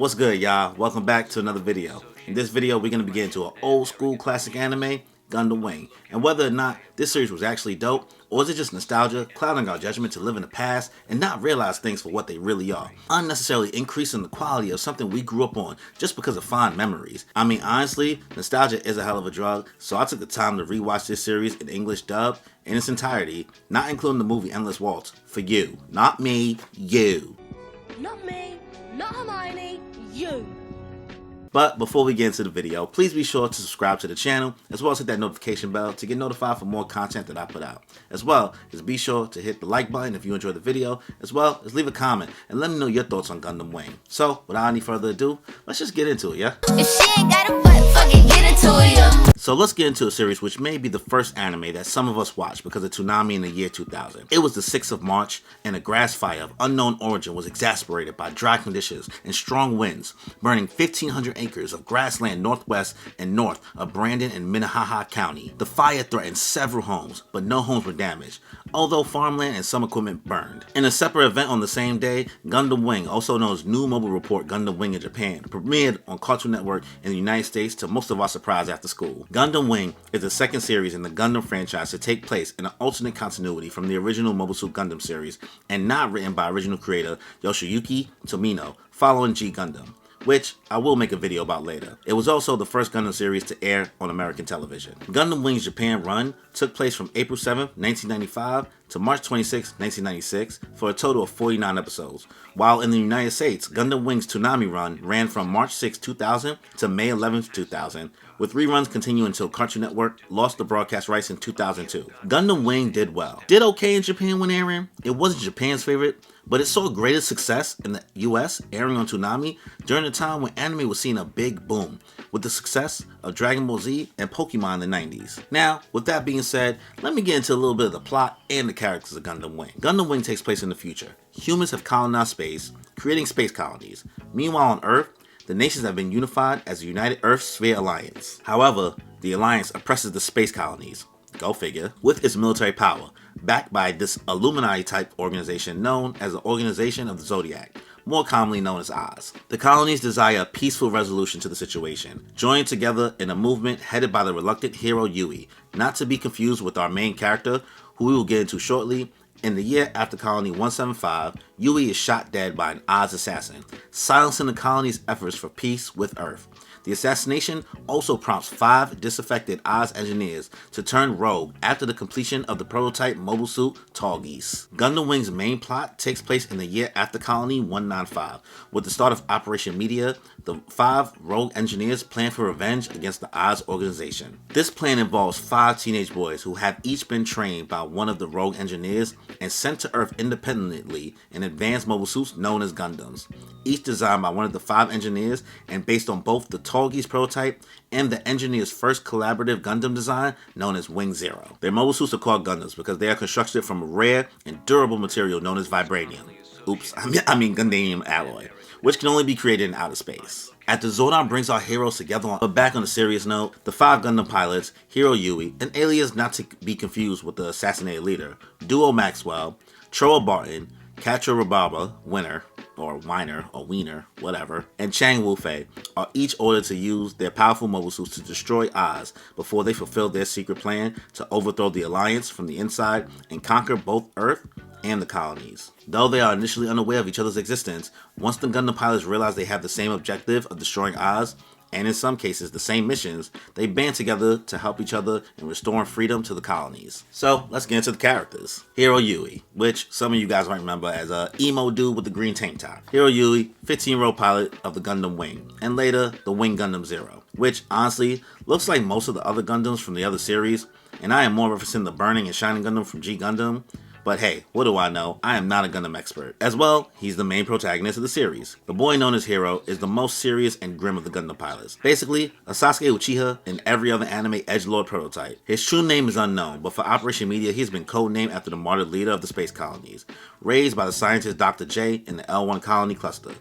What's good, y'all? Welcome back to another video. In this video, we're going to be getting into an old school classic anime, Gundam Wing, and whether or not this series was actually dope, or is it just nostalgia, clouding our judgment to live in the past and not realize things for what they really are, unnecessarily increasing the quality of something we grew up on just because of fond memories. I mean, honestly, nostalgia is a hell of a drug, so I took the time to rewatch this series in English dub in its entirety, not including the movie Endless Waltz, for you. Not me, you. Not me, not Hermione, you. But before we get into the video, please be sure to subscribe to the channel, as well as hit that notification bell to get notified for more content that I put out. As well as be sure to hit the like button if you enjoyed the video, as well as leave a comment and let me know your thoughts on Gundam Wing. So, without any further ado, let's just get into it, yeah? If she ain't got a butt, fucking get into it, yeah. So let's get into a series which may be the first anime that some of us watched because of Toonami in the year 2000. It was the 6th of March, and a grass fire of unknown origin was exacerbated by dry conditions and strong winds, burning 1,500 acres of grassland northwest and north of Brandon and Minnehaha County. The fire threatened several homes, but no homes were damaged, although farmland and some equipment burned. In a separate event on the same day, Gundam Wing, also known as New Mobile Report Gundam Wing in Japan, premiered on Cartoon Network in the United States to most of our surprise after school. Gundam Wing is the second series in the Gundam franchise to take place in an alternate continuity from the original Mobile Suit Gundam series, and not written by original creator Yoshiyuki Tomino, following G Gundam, which I will make a video about later. It was also the first Gundam series to air on American television. Gundam Wing's Japan run took place from April 7, 1995 to March 26, 1996 for a total of 49 episodes, while in the United States, Gundam Wing's Toonami run ran from March 6, 2000 to May 11, 2000, with reruns continuing until Cartoon Network lost the broadcast rights in 2002. Gundam Wing did well. Did okay in Japan when airing. It wasn't Japan's favorite, but it saw greater success in the US airing on Toonami during the time when anime was seeing a big boom, with the success of Dragon Ball Z and Pokemon in the 90s. Now, with that being said, let me get into a little bit of the plot and the characters of Gundam Wing. Gundam Wing takes place in the future. Humans have colonized space, creating space colonies. Meanwhile on Earth, the nations have been unified as the United Earth Sphere Alliance. However, the Alliance oppresses the space colonies, go figure, with its military power, backed by this Illuminati-type organization known as the Organization of the Zodiac, more commonly known as Oz. The colonies desire a peaceful resolution to the situation, joining together in a movement headed by the reluctant hero Yui, not to be confused with our main character, who we will get into shortly. In the year after Colony 175, Yui is shot dead by an Oz assassin, silencing the colony's efforts for peace with Earth. The assassination also prompts 5 disaffected Oz engineers to turn rogue after the completion of the prototype mobile suit Tallgeese. Gundam Wing's main plot takes place in the year after Colony 195. With the start of Operation Meteor, the 5 rogue engineers plan for revenge against the Oz organization. This plan involves 5 teenage boys who have each been trained by one of the rogue engineers and sent to Earth independently in advanced mobile suits known as Gundams, each designed by one of the 5 engineers and based on both the Tallgeese prototype and the engineer's first collaborative Gundam design known as Wing Zero. Their mobile suits are called Gundams because they are constructed from a rare and durable material known as vibranium. I mean Gundam alloy, which can only be created in outer space. After Zordon brings our heroes together, but back on a serious note, the 5 Gundam pilots, Hero Yui, an alias not to be confused with the assassinated leader, Duo Maxwell, Troa Barton, Katra Rababa, Winner, or Weiner, or Wiener, whatever, and Chang Wufei are each ordered to use their powerful mobile suits to destroy Oz before they fulfill their secret plan to overthrow the Alliance from the inside and conquer both Earth and the colonies. Though they are initially unaware of each other's existence, once the Gundam pilots realize they have the same objective of destroying Oz, and in some cases the same missions, they band together to help each other in restoring freedom to the colonies. So let's get into the characters. Hero Yui, which some of you guys might remember as a emo dude with the green tank top. Hero Yui, 15-year-old pilot of the Gundam Wing, and later the Wing Gundam Zero, which honestly looks like most of the other Gundams from the other series, and I am more referencing the Burning and Shining Gundam from G Gundam. But hey, what do I know? I am not a Gundam expert. As well, he's the main protagonist of the series. The boy known as Hero is the most serious and grim of the Gundam pilots. Basically, a Sasuke Uchiha and every other anime edgelord prototype. His true name is unknown, but for Operation Meteor, he's been codenamed after the martyred leader of the space colonies, raised by the scientist Dr. J in the L1 colony cluster.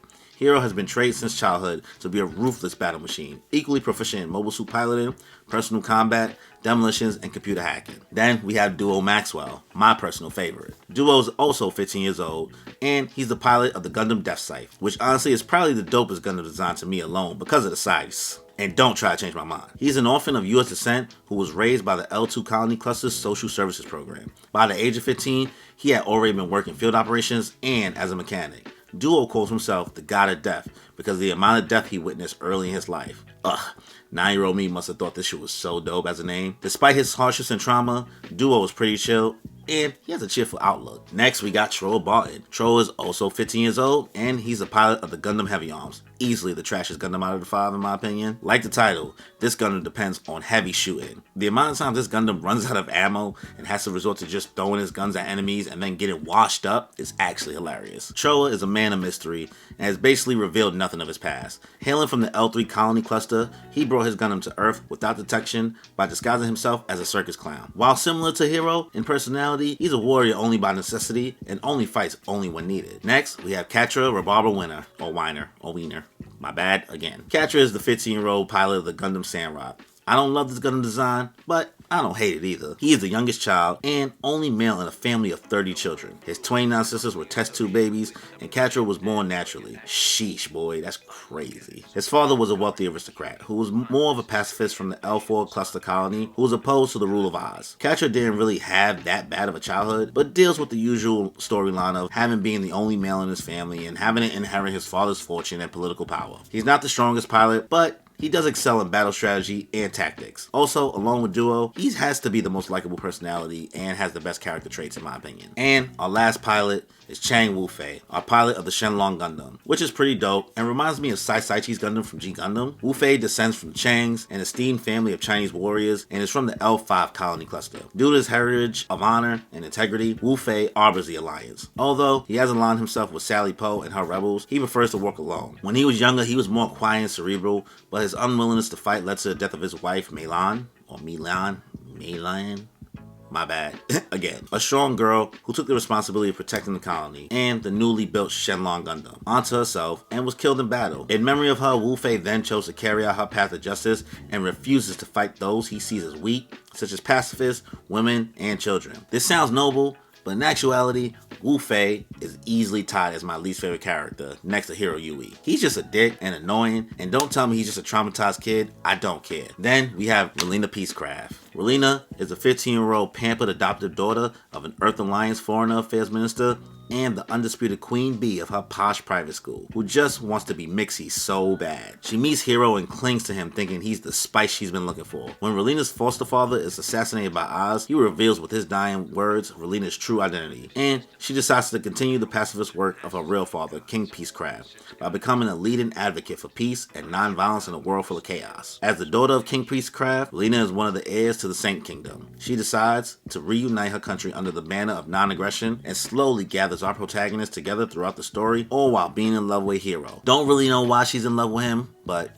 Hero has been trained since childhood to be a ruthless battle machine, equally proficient in mobile suit piloting, personal combat, demolitions, and computer hacking. Then we have Duo Maxwell, my personal favorite. Duo is also 15 years old, and he's the pilot of the Gundam Death Scythe, which honestly is probably the dopest Gundam design to me alone because of the size. And don't try to change my mind. He's an orphan of U.S. descent who was raised by the L2 Colony Cluster's Social Services Program. By the age of 15, he had already been working field operations and as a mechanic. Duo calls himself the God of Death because of the amount of death he witnessed early in his life. Ugh, 9-year-old me must have thought this shit was so dope as a name. Despite his hardships and trauma, Duo was pretty chill, and he has a cheerful outlook. Next, we got Troll Barton. Troll is also 15 years old, and he's a pilot of the Gundam Heavy Arms. Easily the trashiest Gundam out of the 5 in my opinion. Like the title, this Gundam depends on heavy shooting. The amount of times this Gundam runs out of ammo and has to resort to just throwing his guns at enemies and then getting washed up is actually hilarious. Troll is a man of mystery and has basically revealed nothing of his past. Hailing from the L3 Colony Cluster, he brought his Gundam to Earth without detection by disguising himself as a circus clown. While similar to Hero in personality, he's a warrior only by necessity and only fights only when needed. Next, we have Catra Rhabarber Winner, or Wiener, or Wiener. My bad again. Catra is the 15-year-old pilot of the Gundam Sandrock. I don't love this Gundam design, but I don't hate it either. He is the youngest child and only male in a family of 30 children. His 29 sisters were test tube babies, and Catra was born naturally. Sheesh, boy, that's crazy. His father was a wealthy aristocrat who was more of a pacifist from the L4 cluster colony who was opposed to the rule of Oz. Catra didn't really have that bad of a childhood, but deals with the usual storyline of having been the only male in his family and having to inherit his father's fortune and political power. He's not the strongest pilot, but he does excel in battle strategy and tactics. Also, along with Duo, he has to be the most likable personality and has the best character traits in my opinion. And our last pilot is Chang Wu-Fei, our pilot of the Shenlong Gundam, which is pretty dope and reminds me of Sai Saichi's Gundam from G Gundam. Wu-Fei descends from Changs, an esteemed family of Chinese warriors, and is from the L5 Colony Cluster. Due to his heritage of honor and integrity, Wu-Fei arbors the Alliance. Although he has aligned himself with Sally Po and her rebels, he prefers to work alone. When he was younger, he was more quiet and cerebral, but his unwillingness to fight led to the death of his wife, Meilan, my bad, again, a strong girl who took the responsibility of protecting the colony and the newly built Shenlong Gundam onto herself and was killed in battle. In memory of her, Wu-Fei then chose to carry out her path of justice and refuses to fight those he sees as weak, such as pacifists, women, and children. This sounds noble, but in actuality, Wu-Fei is easily tied as my least favorite character, next to Hero Yui. He's just a dick and annoying, and don't tell me he's just a traumatized kid, I don't care. Then we have Relina Peacecraft. Relina is a 15-year-old pampered adoptive daughter of an Earth Alliance Foreign Affairs Minister and the undisputed queen bee of her posh private school, who just wants to be Mixie so bad. She meets Hero and clings to him thinking he's the spice she's been looking for. When Relina's foster father is assassinated by Oz, he reveals with his dying words Relina's true identity, and she decides to continue the pacifist work of her real father, King Peacecraft, by becoming a leading advocate for peace and non-violence in a world full of chaos. As the daughter of King Peacecraft, Relina is one of the heirs to the Saint Kingdom. She decides to reunite her country under the banner of non-aggression and slowly gathers our protagonists together throughout the story, all while being in love with Hero. Don't really know why she's in love with him, but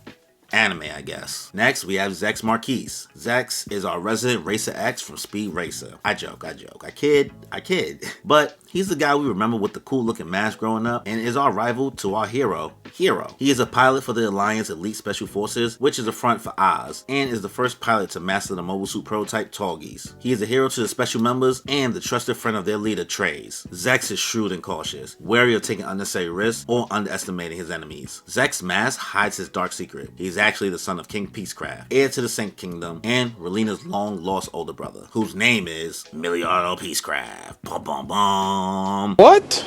anime, I guess. Next, we have Zex Marquise. Zex is our resident Racer X from Speed Racer. I joke. I kid. But he's the guy we remember with the cool looking mask growing up and is our rival to our hero, Hero. He is a pilot for the Alliance Elite Special Forces, which is a front for Oz, and is the first pilot to master the mobile suit prototype Tallgeese. He is a hero to the special members and the trusted friend of their leader, Treize. Zex is shrewd and cautious, wary of taking unnecessary risks or underestimating his enemies. Zex's mask hides his dark secret. He's actually the son of King Peacecraft, heir to the Saint Kingdom, and Relina's long-lost older brother, whose name is Emiliano Peacecraft. Bum bum bum. What?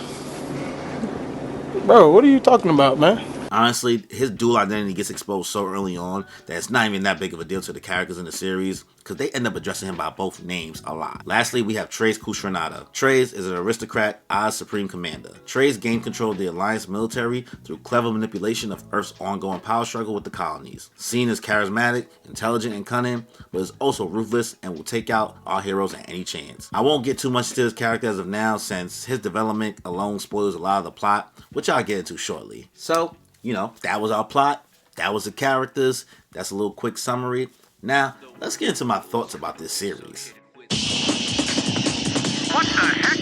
Bro, what are you talking about, man? Honestly, his dual identity gets exposed so early on that it's not even that big of a deal to the characters in the series, because they end up addressing him by both names a lot. Lastly, we have Treize Kushranada. Treize is an aristocrat, Oz Supreme Commander. Treize gained control of the Alliance military through clever manipulation of Earth's ongoing power struggle with the colonies. Seen as charismatic, intelligent, and cunning, but is also ruthless and will take out our heroes at any chance. I won't get too much to his character as of now, since his development alone spoils a lot of the plot, which I'll get into shortly. So, that was our plot, that was the characters, that's a little quick summary. Now, let's get into my thoughts about this series. What the heck?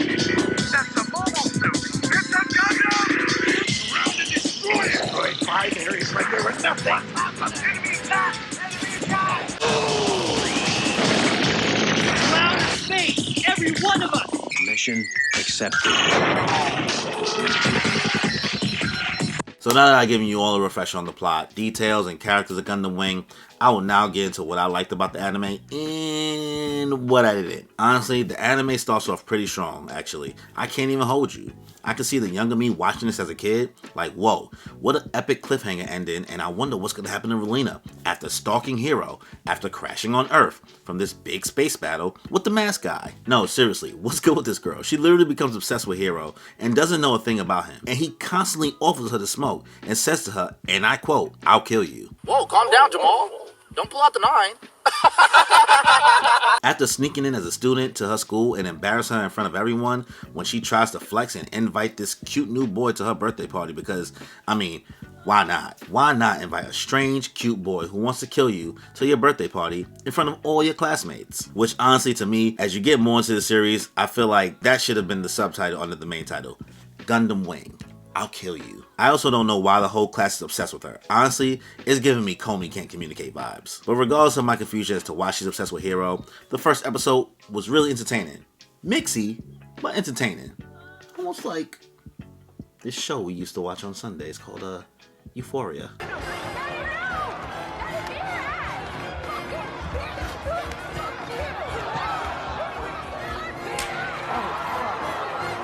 That's the mobile suit! It's a Gundam! Round and destroy it! Mission accepted. So now that I've given you all a refresher on the plot, details, and characters of Gundam Wing, I will now get into what I liked about the anime and what I didn't. Honestly, the anime starts off pretty strong, actually. I can't even hold you. I can see the younger me watching this as a kid, like, whoa, what an epic cliffhanger ending, and I wonder what's gonna happen to Relena after stalking Hero, after crashing on Earth from this big space battle with the mask guy. No, seriously, what's good with this girl? She literally becomes obsessed with Hero and doesn't know a thing about him, and he constantly offers her the smoke and says to her, and I quote, "I'll kill you." Whoa, calm down, Jamal. Don't pull out the 9. After sneaking in as a student to her school and embarrass her in front of everyone when she tries to flex and invite this cute new boy to her birthday party because, I mean, why not? Why not invite a strange, cute boy who wants to kill you to your birthday party in front of all your classmates? Which honestly to me, as you get more into the series, I feel like that should have been the subtitle under the main title. Gundam Wing, I'll kill you. I also don't know why the whole class is obsessed with her. Honestly, it's giving me Comey can't communicate vibes. But regardless of my confusion as to why she's obsessed with Hero, the first episode was really entertaining. Mixy, but entertaining. Almost like this show we used to watch on Sundays called Euphoria.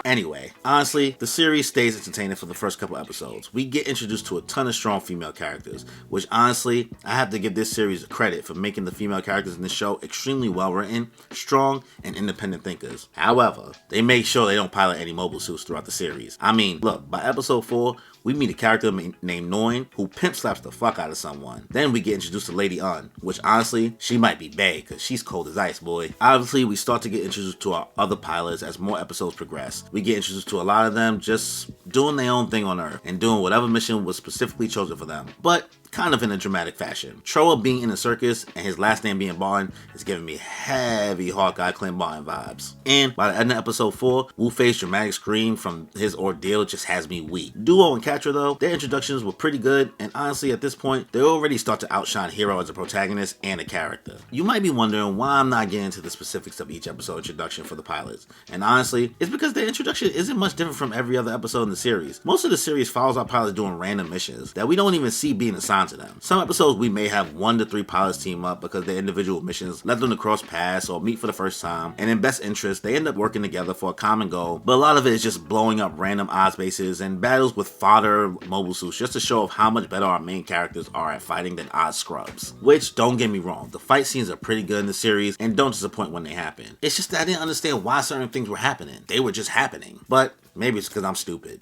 Anyway, honestly, the series stays entertaining for the first couple episodes. We get introduced to a ton of strong female characters, which honestly, I have to give this series credit for making the female characters in this show extremely well written, strong, and independent thinkers. However, they make sure they don't pilot any mobile suits throughout the series. I mean, look, by episode 4, we meet a character named Noin who pimp slaps the fuck out of someone. Then we get introduced to Lady Un, which honestly, she might be bae cause she's cold as ice, boy. Obviously, we start to get introduced to our other pilots as more episodes progress. We get introduced to a lot of them just doing their own thing on Earth and doing whatever mission was specifically chosen for them, but kind of in a dramatic fashion. Troa being in a circus and his last name being Barton is giving me heavy Hawkeye Clint Barton vibes. And by the end of episode 4, Wu Fei's dramatic scream from his ordeal just has me weak. Duo and Catra though, their introductions were pretty good, and honestly at this point, they already start to outshine Hero as a protagonist and a character. You might be wondering why I'm not getting into the specifics of each episode introduction for the pilots, and honestly, it's because their introduction isn't much different from every other episode in the series. Most of the series follows our pilots doing random missions that we don't even see being assigned to them. Some episodes we may have 1 to 3 pilots team up because their individual missions let them to cross paths or meet for the first time, and in best interest, they end up working together for a common goal, but a lot of it is just blowing up random Oz bases and battles with fodder mobile suits just to show off how much better our main characters are at fighting than Oz scrubs. Which, don't get me wrong, the fight scenes are pretty good in the series and don't disappoint when they happen. It's just that I didn't understand why certain things were happening. They were just happening. But maybe it's because I'm stupid.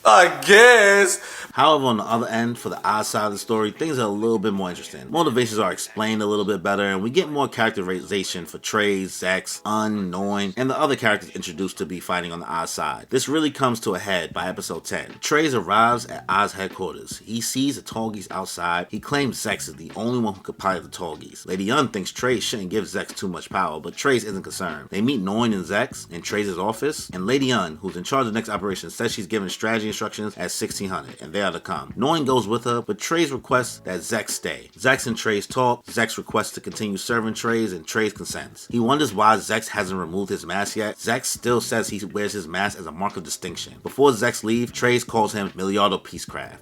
I guess. However, on the other end, for the Oz side of the story, things are a little bit more interesting. Motivations are explained a little bit better, and we get more characterization for Treize, Zex, Noin, and the other characters introduced to be fighting on the Oz side. This really comes to a head by episode 10. Treize arrives at Oz headquarters. He sees the Tallgeese outside. He claims Zex is the only one who could pilot the Tallgeese. Lady Yun thinks Treize shouldn't give Zex too much power, but Treize isn't concerned. They meet Noin and Zex in Treize's office, and Lady Yun, who's in charge of the next operation, says she's giving strategy instructions at 1600, and they are to come. Noin goes with her, but Treize requests that Zex stay. Zex and Treize talk. Zex requests to continue serving Treize, and Treize consents. He wonders why Zex hasn't removed his mask yet. Zex still says he wears his mask as a mark of distinction. Before Zex leaves, Treize calls him Miliardo Peacecraft.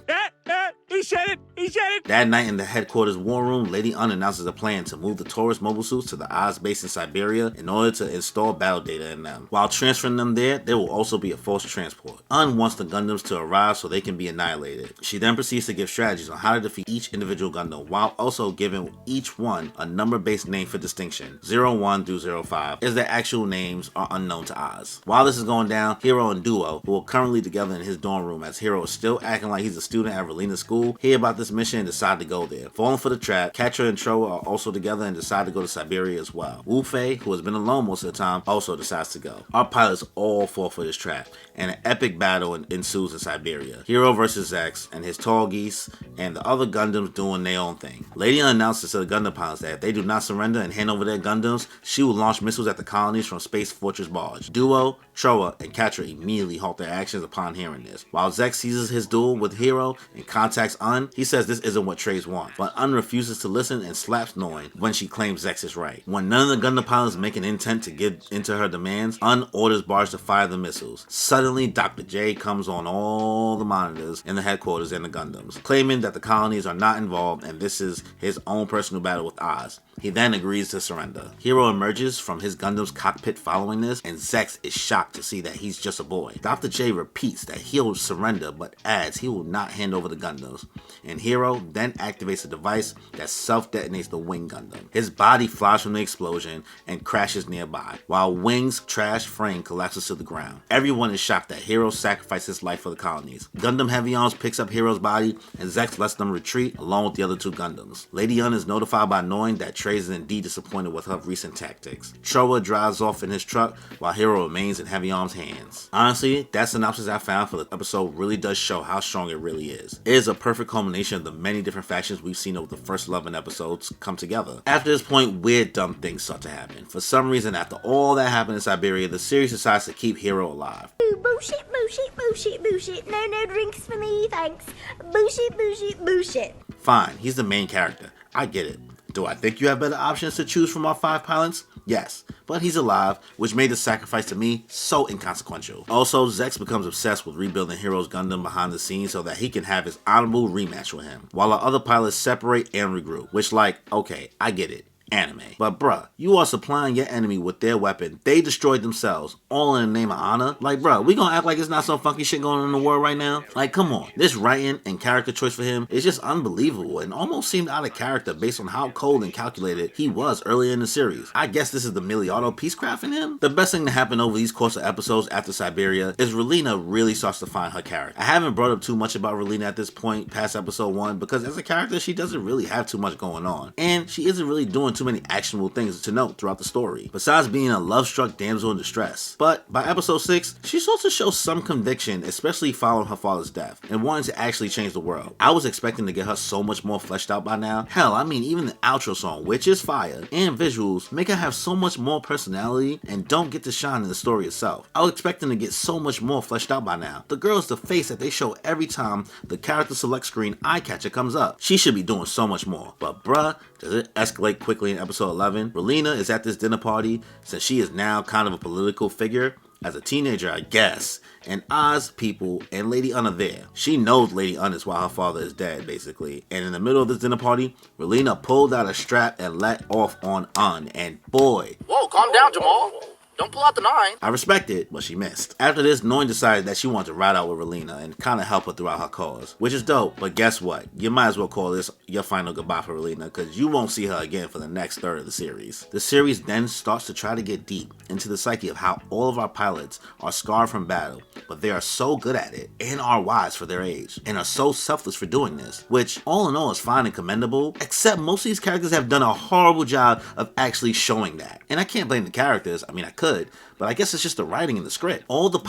He said it! He said it! That night in the headquarters war room, Lady Un announces a plan to move the Taurus mobile suits to the Oz base in Siberia in order to install battle data in them. While transferring them there will also be a forced transport. Un wants the Gundams to arrive so they can be annihilated. She then proceeds to give strategies on how to defeat each individual Gundam, while also giving each one a number-based name for distinction. 01 through 05, as their actual names are unknown to Oz. While this is going down, Hero and Duo, who are currently together in his dorm room as Hero is still acting like he's a student at Relena's school, hear about this mission and decide to go there. Falling for the trap, Catra and Troa are also together and decide to go to Siberia as well. Wu Fei, who has been alone most of the time, also decides to go. Our pilots all fall for this trap, and an epic battle ensues in Siberia. Hero versus Zex and his Tallgeese, and the other Gundams doing their own thing. Lady announces to the Gundam pilots that if they do not surrender and hand over their Gundams, she will launch missiles at the colonies from Space Fortress Barge. Duo, Troa, and Catra immediately halt their actions upon hearing this, while Zex seizes his duel with Hero and contacts Un, he says this isn't what Treize wants, but Un refuses to listen and slaps Noin when she claims Zex is right. When none of the Gundam pilots make an intent to give into her demands, Un orders Barge to fire the missiles. Suddenly, Dr. J comes on all the monitors in the headquarters and the Gundams, claiming that the colonies are not involved and this is his own personal battle with Oz. He then agrees to surrender. Hero emerges from his Gundam's cockpit following this, and Zex is shocked to see that he's just a boy. Dr. J repeats that he'll surrender, but adds he will not hand over the Gundams. And Hero then activates a device that self-detonates the Wing Gundam. His body flies from the explosion and crashes nearby, while Wing's trash frame collapses to the ground. Everyone is shocked that Hero sacrificed his life for the colonies. Gundam Heavy Arms picks up Hero's body, and Zex lets them retreat along with the other two Gundams. Lady Un is notified by Noin that Treize is indeed disappointed with her recent tactics. Showa drives off in his truck while Hero remains in Heavy Arms' hands. Honestly, that synopsis I found for the episode really does show how strong it really is. It is a perfect culmination of the many different factions we've seen over the first 11 episodes come together. After this point, weird dumb things start to happen. For some reason, after all that happened in Siberia, the series decides to keep Hero alive. Bullshit, bullshit, bullshit, bullshit. No, no drinks for me, thanks. Bullshit, bullshit, bullshit. Fine, he's the main character. I get it. Do I think you have better options to choose from our 5 pilots? Yes, but he's alive, which made the sacrifice to me so inconsequential. Also, Zex becomes obsessed with rebuilding Hero's Gundam behind the scenes so that he can have his honorable rematch with him, while our other pilots separate and regroup, which okay, I get it. Anime. But bruh, you are supplying your enemy with their weapon they destroyed themselves, all in the name of honor? Bruh, we gonna act like it's not some funky shit going on in the world right now? Come on. This writing and character choice for him is just unbelievable and almost seemed out of character based on how cold and calculated he was earlier in the series. I guess this is the Miliardo peacecraft in him? The best thing to happen over these course of episodes after Siberia is Relena really starts to find her character. I haven't brought up too much about Relena at this point past episode 1 because as a character she doesn't really have too much going on, and she isn't really doing too many actionable things to note throughout the story, besides being a love-struck damsel in distress. But by episode 6, she starts to show some conviction, especially following her father's death, and wanting to actually change the world. I was expecting to get her so much more fleshed out by now. Hell, I mean even the outro song, which is fire, and visuals, make her have so much more personality and don't get to shine in the story itself. I was expecting to get so much more fleshed out by now. The girl is the face that they show every time the character select screen eye catcher comes up. She should be doing so much more, but bruh, does it escalate quickly in episode 11? Relena is at this dinner party since she is now kind of a political figure. As a teenager, I guess, and Oz people and Lady Un are there. She knows Lady Un is why her father is dead, basically. And in the middle of this dinner party, Relena pulled out a strap and let off on Un, and boy. Whoa, calm down, Jamal. Don't pull out the 9. I respect it, but she missed. After this, Noin decided that she wanted to ride out with Relena and kind of help her throughout her cause, which is dope, but guess what? You might as well call this your final goodbye for Relena because you won't see her again for the next third of the series. The series then starts to try to get deep into the psyche of how all of our pilots are scarred from battle, but they are so good at it and are wise for their age and are so selfless for doing this, which all in all is fine and commendable, except most of these characters have done a horrible job of actually showing that. And I can't blame the characters, I mean I could, but I guess it's just the writing in the script. All the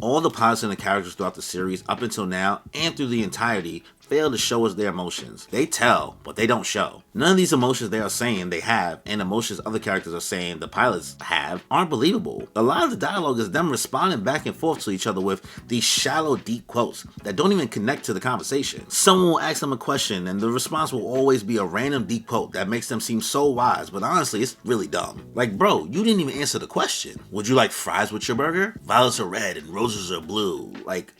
all the pilots and the characters throughout the series up until now and through the entirety fail to show us their emotions. They tell, but they don't show. None of these emotions they are saying they have and emotions other characters are saying the pilots have aren't believable. A lot of the dialogue is them responding back and forth to each other with these shallow, deep quotes that don't even connect to the conversation. Someone will ask them a question and the response will always be a random deep quote that makes them seem so wise, but honestly it's really dumb. Bro, you didn't even answer the question. Would you like fries with your burger? Violets are red and roses are blue.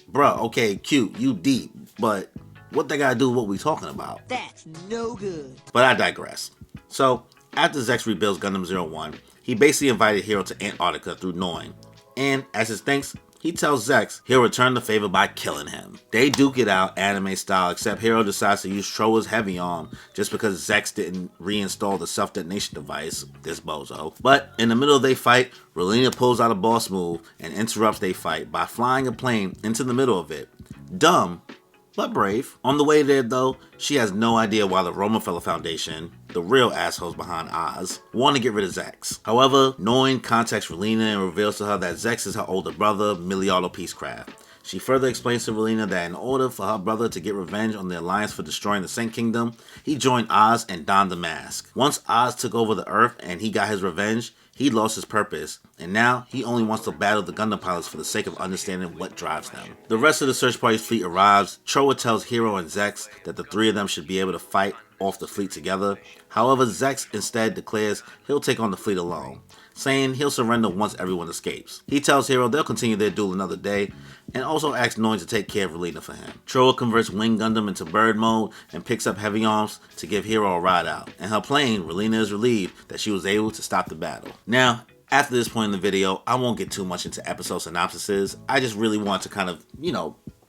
Bro, okay, cute, you deep, but what they gotta do with what we talking about? That's no good. But I digress. So, after Zex rebuilds Gundam 01, he basically invited Hero to Antarctica through Noin. And as his thanks, he tells Zex he'll return the favor by killing him. They duke it out anime style, except Hero decides to use Troa's heavy arm just because Zex didn't reinstall the self-detonation device, this bozo. But in the middle of their fight, Relena pulls out a boss move and interrupts their fight by flying a plane into the middle of it. Dumb, but brave. On the way there though, she has no idea why the Romefeller Foundation, the real assholes behind Oz, want to get rid of Zex. However, Noin contacts Relena and reveals to her that Zex is her older brother, Miliardo Peacecraft. She further explains to Relina that in order for her brother to get revenge on the Alliance for destroying the Saint Kingdom, he joined Oz and donned the mask. Once Oz took over the Earth and he got his revenge, he lost his purpose, and now he only wants to battle the Gundam pilots for the sake of understanding what drives them. The rest of the search party's fleet arrives. Trowa tells Hiro and Zex that the three of them should be able to fight off the fleet together. However, Zex instead declares he'll take on the fleet alone, saying he'll surrender once everyone escapes. He tells Hiro they'll continue their duel another day, and also asks Noin to take care of Relina for him. Trowa converts Wing Gundam into bird mode and picks up heavy arms to give Hiro a ride out. In her plane, Relina is relieved that she was able to stop the battle. Now, after this point in the video, I won't get too much into episode synopsises. I just really want to kind of,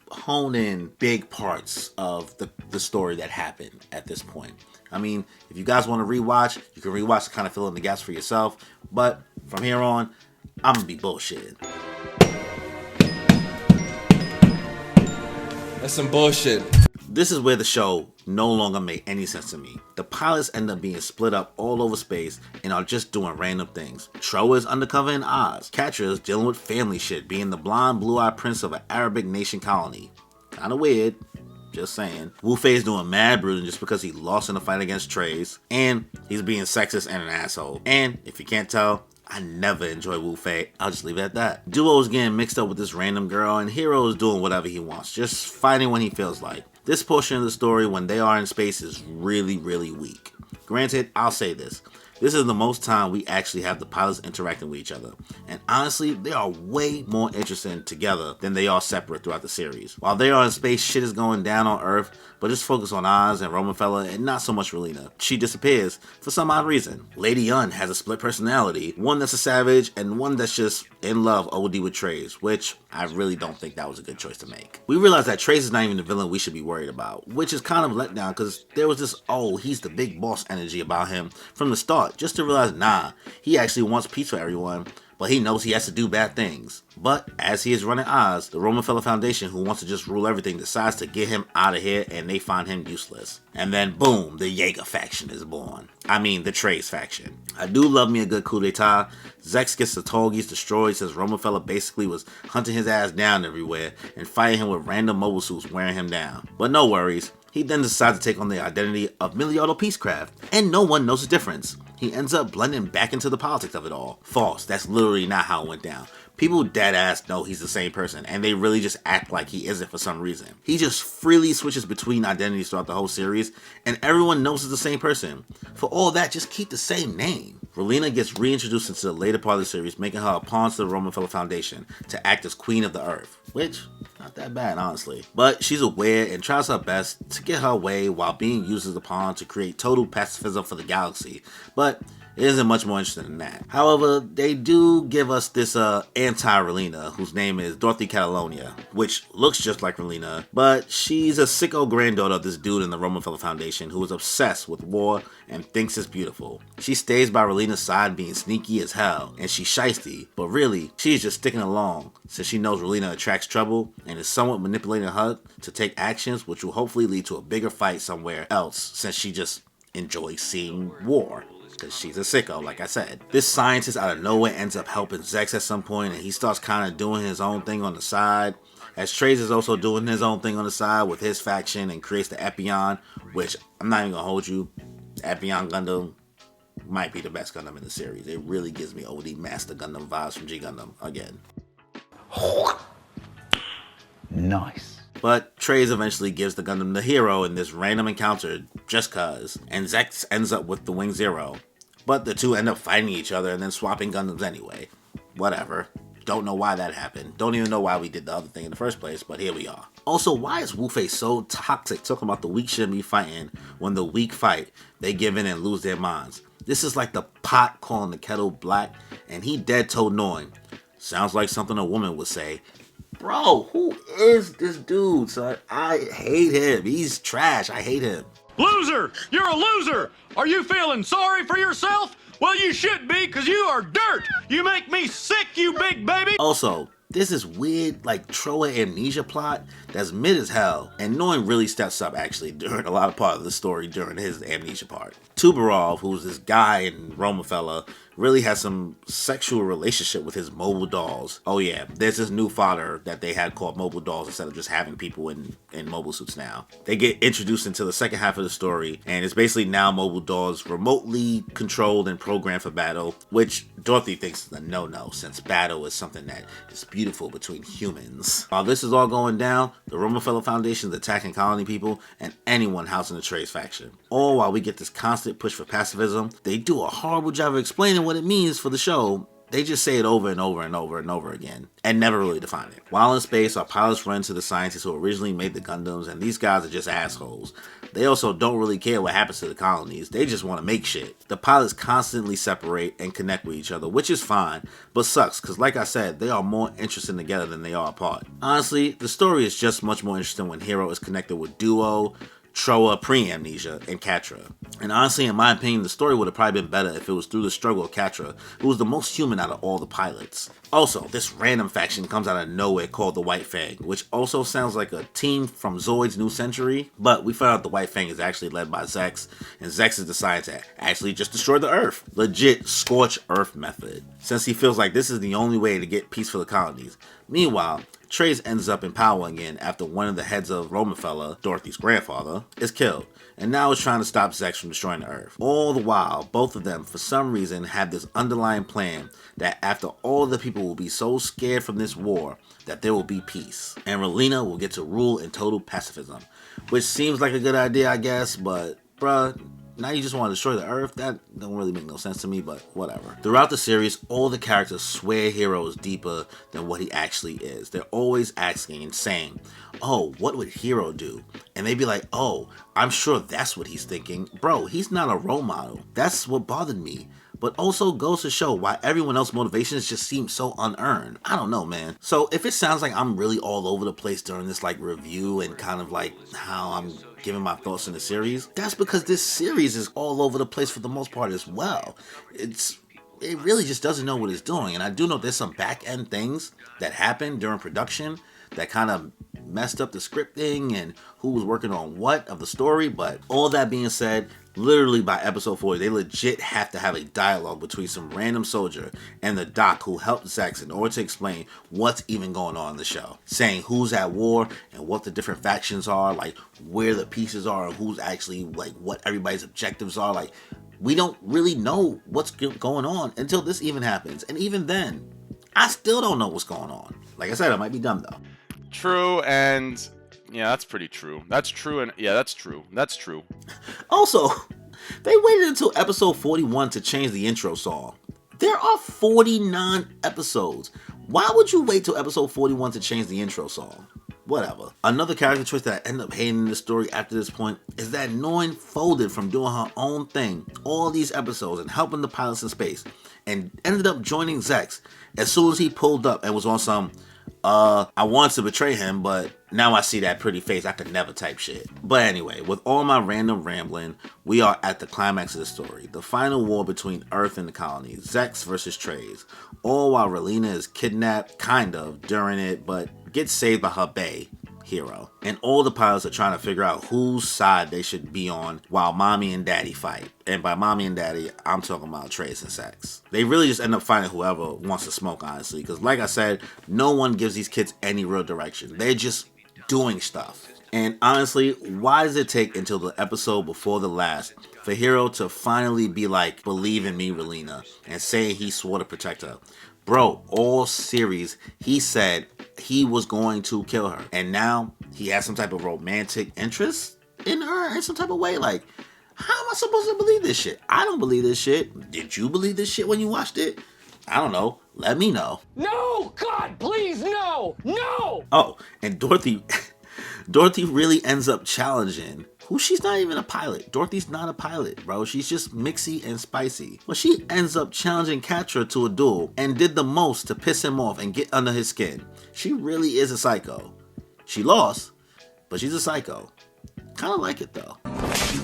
hone in big parts of the story that happened at this point. I mean, if you guys want to rewatch, you can rewatch to kind of fill in the gaps for yourself. But from here on, I'm going to be bullshitting. That's some bullshit. This is where the show no longer made any sense to me. The pilots end up being split up all over space and are just doing random things. Trowa is undercover in Oz. Catra is dealing with family shit, being the blonde, blue-eyed prince of an Arabic nation colony. Kinda weird. Just saying. Wu Fei's doing mad brooding just because he lost in a fight against Treize. And he's being sexist and an asshole. And if you can't tell, I never enjoy Wu Fei. I'll just leave it at that. Duo is getting mixed up with this random girl, and Hiro is doing whatever he wants, just fighting when he feels like. This portion of the story, when they are in space, is really, really weak. Granted, I'll say this. This is the most time we actually have the pilots interacting with each other. And honestly, they are way more interesting together than they are separate throughout the series. While they are in space, shit is going down on Earth, but just focus on Oz and Romafella and not so much Relina. She disappears for some odd reason. Lady Yun has a split personality, one that's a savage and one that's just in love OD with Treize, which I really don't think that was a good choice to make. We realize that Treize is not even the villain we should be worried about, which is kind of let down because there was this, oh, he's the big boss energy about him from the start, just to realize, nah, he actually wants peace for everyone, but he knows he has to do bad things. But as he is running Oz, the Romafella Foundation, who wants to just rule everything, decides to get him out of here, and they find him useless. And then boom, the Jaeger faction is born. I mean, the Treize faction. I do love me a good coup d'etat. Zex gets the Tolgis destroyed since Romafella basically was hunting his ass down everywhere and fighting him with random mobile suits wearing him down. But no worries. He then decides to take on the identity of Miliardo Peacecraft, and no one knows the difference. He ends up blending back into the politics of it all. False, that's literally not how it went down. People dead ass know he's the same person, and they really just act like he isn't for some reason. He just freely switches between identities throughout the whole series, and everyone knows it's the same person. For all that, just keep the same name. Relina gets reintroduced into the later part of the series, making her a pawn to the Romafella Foundation to act as Queen of the Earth, which, not that bad, honestly. But she's aware and tries her best to get her way while being used as a pawn to create total pacifism for the galaxy. But it isn't much more interesting than that. However, they do give us this anti-Relina, whose name is Dorothy Catalonia, which looks just like Relina, but she's a sicko granddaughter of this dude in the Romafella Foundation who is obsessed with war and thinks it's beautiful. She stays by Relina's side being sneaky as hell, and she's shiesty, but really, she's just sticking along since she knows Relina attracts trouble and is somewhat manipulating her to take actions which will hopefully lead to a bigger fight somewhere else since she just enjoys seeing war. Because she's a sicko, like I said. This scientist out of nowhere ends up helping Zex at some point, and he starts kind of doing his own thing on the side, as Treize is also doing his own thing on the side with his faction and creates the Epion, which I'm not even gonna hold you. Epion Gundam might be the best Gundam in the series. It really gives me OD Master Gundam vibes from G Gundam again. Nice. But Treize eventually gives the Gundam to Hiro in this random encounter just cuz, and Zex ends up with the Wing Zero. But the two end up fighting each other and then swapping Gundams anyway. Whatever. Don't know why that happened. Don't even know why we did the other thing in the first place, but here we are. Also, why is Wu Fei so toxic talking about the weak shouldn't be fighting when the weak fight, they give in and lose their minds? This is like the pot calling the kettle black, and he dead told Noin. Sounds like something a woman would say. Bro, who is this dude, son? I hate him. He's trash. I hate him. Loser! You're a loser! Are you feeling sorry for yourself? Well, you should be, because you are dirt! You make me sick, you big baby! Also, there's this weird, like, Trowa amnesia plot that's mid as hell, and Noin really steps up, actually, during a lot of part of the story during his amnesia part. Tubarov, who's this guy in Romafella, really has some sexual relationship with his mobile dolls. Oh yeah, there's this new fodder that they had called mobile dolls instead of just having people in mobile suits now. They get introduced into the second half of the story, and it's basically now mobile dolls remotely controlled and programmed for battle, which Dorothy thinks is a no-no, since battle is something that is beautiful between humans. While this is all going down, the Romefeller Foundation is attacking colony people and anyone housed in the Trades faction. All while we get this constant push for pacifism. They do a horrible job of explaining what it means for the show. They just say it over and over and over and over again, and never really define it. While in space, our pilots run into the scientists who originally made the Gundams, and these guys are just assholes. They also don't really care what happens to the colonies, they just want to make shit. The pilots constantly separate and connect with each other, which is fine, but sucks, because like I said, they are more interesting together than they are apart. Honestly, the story is just much more interesting when Hero is connected with Duo, Troa pre-Amnesia, and Catra. And honestly, in my opinion, the story would have probably been better if it was through the struggle of Catra, who was the most human out of all the pilots. Also, this random faction comes out of nowhere called the White Fang, which also sounds like a team from Zoid's New Century, but we found out the White Fang is actually led by Zex, and Zex is decided to actually just destroy the Earth. Legit scorch Earth method, since he feels like this is the only way to get peace for the colonies. Meanwhile, Trace ends up in power again after one of the heads of Romefeller, Dorothy's grandfather, is killed, and now is trying to stop Zex from destroying the Earth. All the while, both of them, for some reason, have this underlying plan that after all the people will be so scared from this war that there will be peace, and Relena will get to rule in total pacifism, which seems like a good idea, I guess, but bruh, now you just want to destroy the Earth? That don't really make no sense to me, but whatever. Throughout the series, all the characters swear Hero is deeper than what he actually is. They're always asking and saying, oh, what would Hero do? And they'd be like, oh, I'm sure that's what he's thinking. Bro, he's not a role model. That's what bothered me. But also goes to show why everyone else's motivations just seem so unearned. I don't know, man. So if it sounds like I'm really all over the place during this like review and kind of like how I'm giving my thoughts in the series, that's because this series is all over the place for the most part as well. It really just doesn't know what it's doing. And I do know there's some back end things that happened during production that kind of messed up the scripting and who was working on what of the story. But all that being said, literally by episode 40, they legit have to have a dialogue between some random soldier and the doc who helped Zex in order to explain what's even going on in the show. Saying who's at war and what the different factions are, like where the pieces are and who's actually, like what everybody's objectives are. Like we don't really know what's going on until this even happens. And even then, I still don't know what's going on. Like I said, I might be dumb though. True, and yeah, that's pretty true. That's true, and yeah, that's true. That's true. Also, they waited until episode 41 to change the intro song. There are 49 episodes. Why would you wait till episode 41 to change the intro song? Whatever. Another character choice that I end up hating in the story after this point is that Noin folded from doing her own thing all these episodes and helping the pilots in space, and ended up joining Zex as soon as he pulled up and was on some I wanted to betray him, but now I see that pretty face, I could never type shit. But anyway, with all my random rambling, we are at the climax of the story. The final war between Earth and the colonies, Zex versus Trace. All while Relena is kidnapped, kind of, during it, but gets saved by her bae, Hero. And all the pilots are trying to figure out whose side they should be on while Mommy and Daddy fight. And by Mommy and Daddy, I'm talking about Trace and Zex. They really just end up fighting whoever wants to smoke, honestly. Because like I said, no one gives these kids any real direction. They're just doing stuff. And honestly, why does it take until the episode before the last for Hero to finally be like, believe in me, Relena, and say he swore to protect her? Bro, all series, he said he was going to kill her. And now he has some type of romantic interest in her in some type of way. Like, how am I supposed to believe this shit? I don't believe this shit. Did you believe this shit when you watched it? I don't know. Let me know. No! God, please, no! No! Oh, and Dorothy really ends up challenging who she's not even a pilot. Dorothy's not a pilot, bro. She's just mixy and spicy. But she ends up challenging Catra to a duel and did the most to piss him off and get under his skin. She really is a psycho. She lost, but she's a psycho. Kind of like it though.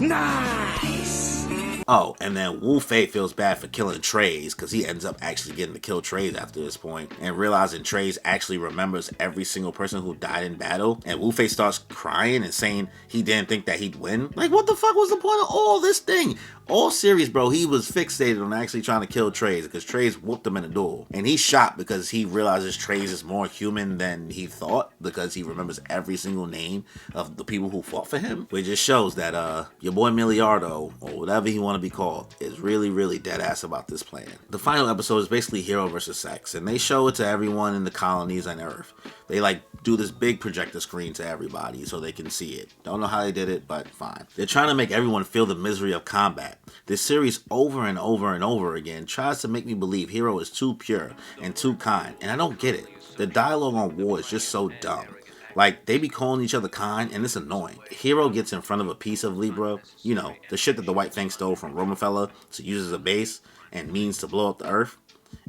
Nice! Oh, and then Wu Fei feels bad for killing Trace because he ends up actually getting to kill Trace after this point, and realizing Trace actually remembers every single person who died in battle, and Wu Fei starts crying and saying he didn't think that he'd win. Like, what the fuck was the point of all this thing? All series, bro, he was fixated on actually trying to kill Trace because Trace whooped him in a duel. And he's shocked because he realizes Trace is more human than he thought because he remembers every single name of the people who fought for him. Which just shows that your boy Miliardo, or whatever he want to be called, is really, really dead ass about this plan. The final episode is basically Hero versus Sex, and they show it to everyone in the colonies on Earth. They like do this big projector screen to everybody so they can see it. Don't know how they did it, but fine. They're trying to make everyone feel the misery of combat. This series over and over and over again tries to make me believe Hero is too pure and too kind, and I don't get it. The dialogue on war is just so dumb. Like, they be calling each other kind, and it's annoying. Hero gets in front of a piece of Libra, you know, the shit that the White Fang stole from Romefeller to use as a base and means to blow up the Earth,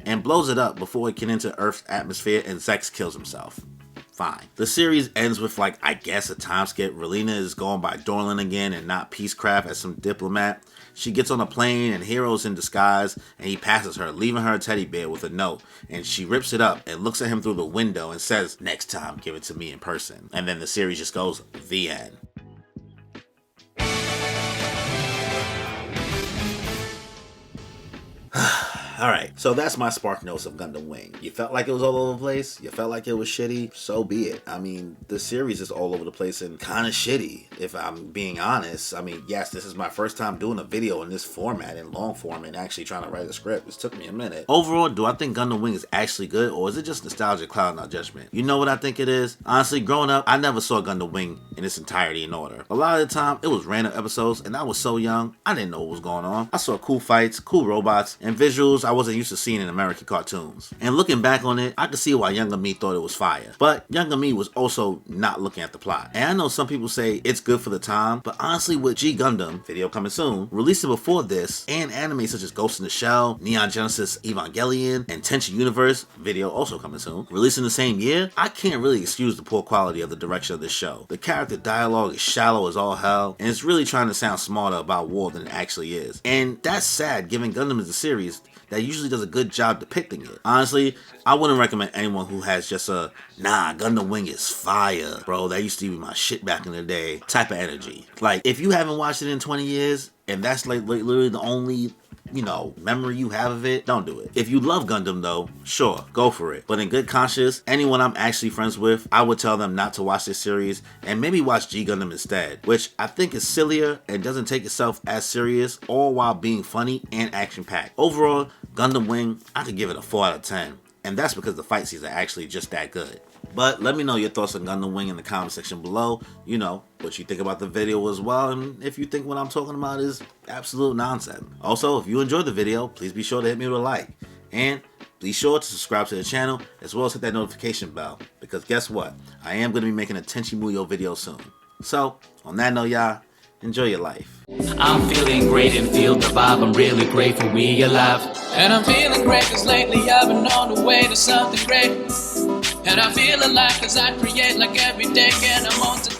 and blows it up before it can enter Earth's atmosphere, and Zex kills himself. Fine. The series ends with, like, I guess a time skip. Relina is going by Dorlin again and not Peacecraft as some diplomat. She gets on a plane and Hero's in disguise, and he passes her, leaving her a teddy bear with a note, and she rips it up and looks at him through the window and says, "Next time, give it to me in person." And then the series just goes, the end. Alright, so that's my Spark Notes of Gundam Wing. You felt like it was all over the place? You felt like it was shitty? So be it. I mean, the series is all over the place and kind of shitty, if I'm being honest. I mean, yes, this is my first time doing a video in this format, in long form, and actually trying to write a script. This took me a minute. Overall, do I think Gundam Wing is actually good, or is it just nostalgia clouding our judgment? You know what I think it is? Honestly, growing up, I never saw Gundam Wing in its entirety in order. A lot of the time, it was random episodes, and I was so young, I didn't know what was going on. I saw cool fights, cool robots, and visuals I wasn't used to seeing in American cartoons. And looking back on it, I could see why younger me thought it was fire. But younger me was also not looking at the plot. And I know some people say it's good for the time, but honestly with G Gundam, video coming soon, releasing before this, and anime such as Ghost in the Shell, Neon Genesis Evangelion, and Tension Universe, video also coming soon, releasing the same year, I can't really excuse the poor quality of the direction of this show. The character dialogue is shallow as all hell, and it's really trying to sound smarter about war than it actually is. And that's sad given Gundam is a series that usually does a good job depicting it. Honestly, I wouldn't recommend anyone who has just a, nah, Gundam Wing is fire, bro, that used to be my shit back in the day type of energy. Like, if you haven't watched it in 20 years, and that's like literally the only, you know, memory you have of it, don't do it. If you love Gundam though, sure, go for it. But in good conscience, anyone I'm actually friends with, I would tell them not to watch this series and maybe watch G Gundam instead, which I think is sillier and doesn't take itself as serious, all while being funny and action-packed. Overall, Gundam Wing, I could give it a 4 out of 10, and that's because the fight scenes are actually just that good. But let me know your thoughts on Gundam Wing in the comment section below. You know, what you think about the video as well, and if you think what I'm talking about is absolute nonsense. Also, if you enjoyed the video, please be sure to hit me with a like. And be sure to subscribe to the channel, as well as hit that notification bell, because guess what? I am going to be making a Tenchi Muyo video soon. So, on that note, y'all, enjoy your life. I'm feeling great and feel the vibe. I'm really grateful we alive. And I'm feeling great cause lately I've been on the way to something great. And I feel alive cause I create like every day and I'm on to